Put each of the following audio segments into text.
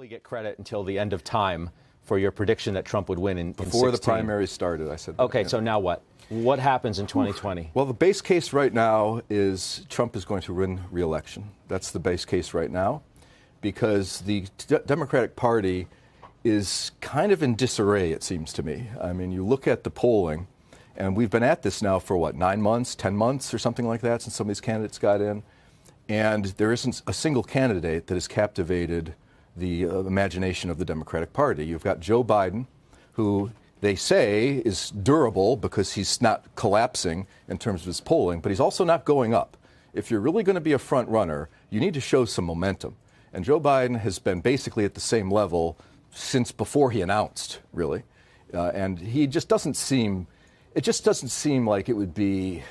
get credit until the end of time for your prediction that Trump would win in Before 16. the primaries started, I said that. Okay, so now what? What happens in 2020? Well, the base case right now is Trump is going to win re-election. That's the base case right now, because the Democratic Party is kind of in disarray, it seems to me. I mean, you look at the polling, and we've been at this now for, what, 9 months, 10 months or something like that since some of these candidates got in. And there isn't a single candidate that has captivated the imagination of the Democratic Party. You've got Joe Biden, who they say is durable because he's not collapsing in terms of his polling, but he's also not going up. If you're really going to be a front runner, you need to show some momentum. And Joe Biden has been basically at the same level since before he announced, really. And he just doesn't seem, it just doesn't seem like it would be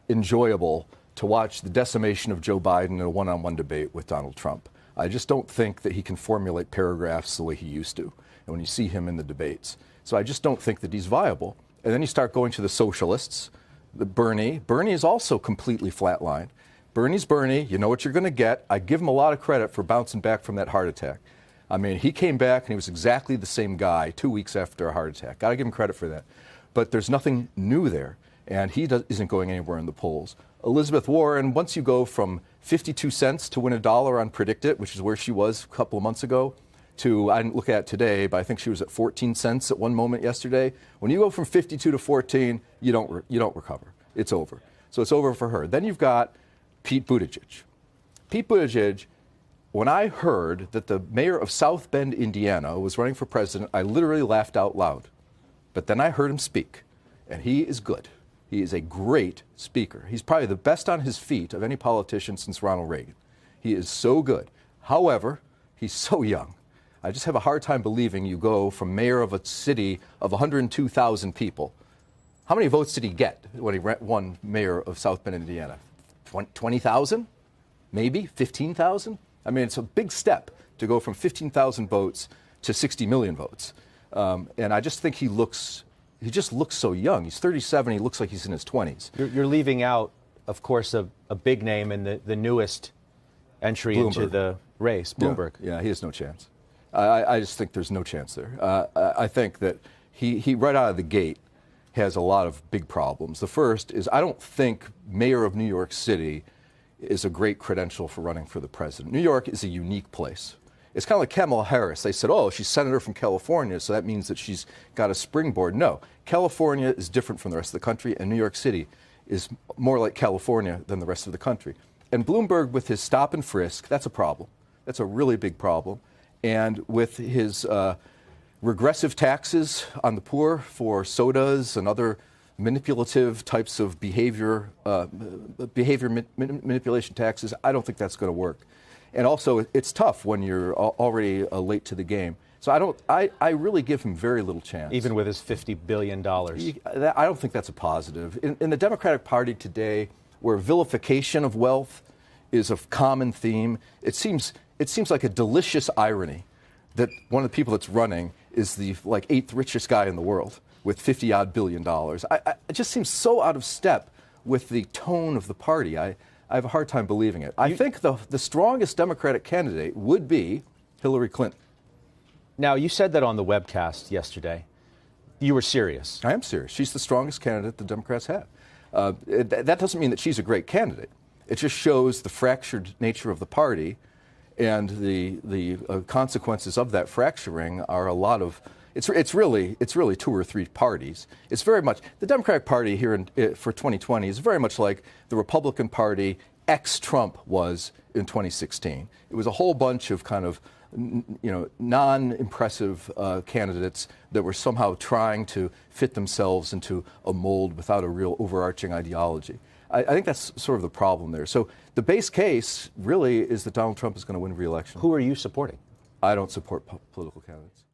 enjoyable to watch the decimation of Joe Biden in a one-on-one debate with Donald Trump. I just don't think that he can formulate paragraphs the way he used to, and when you see him in the debates. So I just don't think that he's viable. And then you start going to the socialists, Bernie is also completely flatlined. Bernie's Bernie, you know what you're going to get. I give him a lot of credit for bouncing back from that heart attack. I mean, he came back and he was exactly the same guy 2 weeks after a heart attack. Got to give him credit for that. But there's nothing new there, and he isn't going anywhere in the polls. Elizabeth Warren, once you go from 52 cents to win $1 on Predict It, which is where she was a couple of months ago, to, I didn't look at it today, but I think she was at 14 cents at one moment yesterday. When you go from 52 to 14, you don't recover. It's over. So it's over for her. Then you've got Pete Buttigieg. Pete Buttigieg, when I heard that the mayor of South Bend, Indiana, was running for president, I literally laughed out loud. But then I heard him speak, and he is good. He is a great speaker. He's probably the best on his feet of any politician since Ronald Reagan. He is so good. However, he's so young. I just have a hard time believing you go from mayor of a city of 102,000 people. How many votes did he get when he won mayor of South Bend, Indiana? 20,000? Maybe? 15,000? I mean, it's a big step to go from 15,000 votes to 60 million votes. And I just think he just looks so young. He's 37. He looks like he's in his 20s. You're leaving out, of course, a big name in the newest entry Bloomberg. into the race, Bloomberg. Yeah, he has no chance. I just think there's no chance there. I think that he right out of the gate has a lot of big problems. The first is I don't think mayor of New York City is a great credential for running for the president. New York is a unique place. It's kind of like Kamala Harris. They said, oh, she's senator from California, so that means that she's got a springboard. No, California is different from the rest of the country, and New York City is more like California than the rest of the country. And Bloomberg, with his stop and frisk, that's a problem. That's a really big problem. And with his regressive taxes on the poor for sodas and other manipulative types of behavior manipulation taxes, I don't think that's going to work. And also, it's tough when you're already late to the game. So I really give him very little chance. Even with his $50 billion. I don't think that's a positive. In the Democratic Party today, where vilification of wealth is a common theme, it seems like a delicious irony that one of the people that's running is the eighth richest guy in the world with $50-odd billion. It just seems so out of step with the tone of the party. I have a hard time believing it. I think the strongest Democratic candidate would be Hillary Clinton. Now, you said that on the webcast yesterday. You were serious. I am serious. She's the strongest candidate the Democrats have. That doesn't mean that she's a great candidate. It just shows the fractured nature of the party, and the consequences of that fracturing are a lot of. It's really 2 or 3 parties. It's very much the Democratic Party here for 2020 is very much like the Republican Party ex-Trump was in 2016. It was a whole bunch of kind of non-impressive candidates that were somehow trying to fit themselves into a mold without a real overarching ideology. I think that's sort of the problem there. So the base case really is that Donald Trump is going to win re-election. Who are you supporting? I don't support political candidates.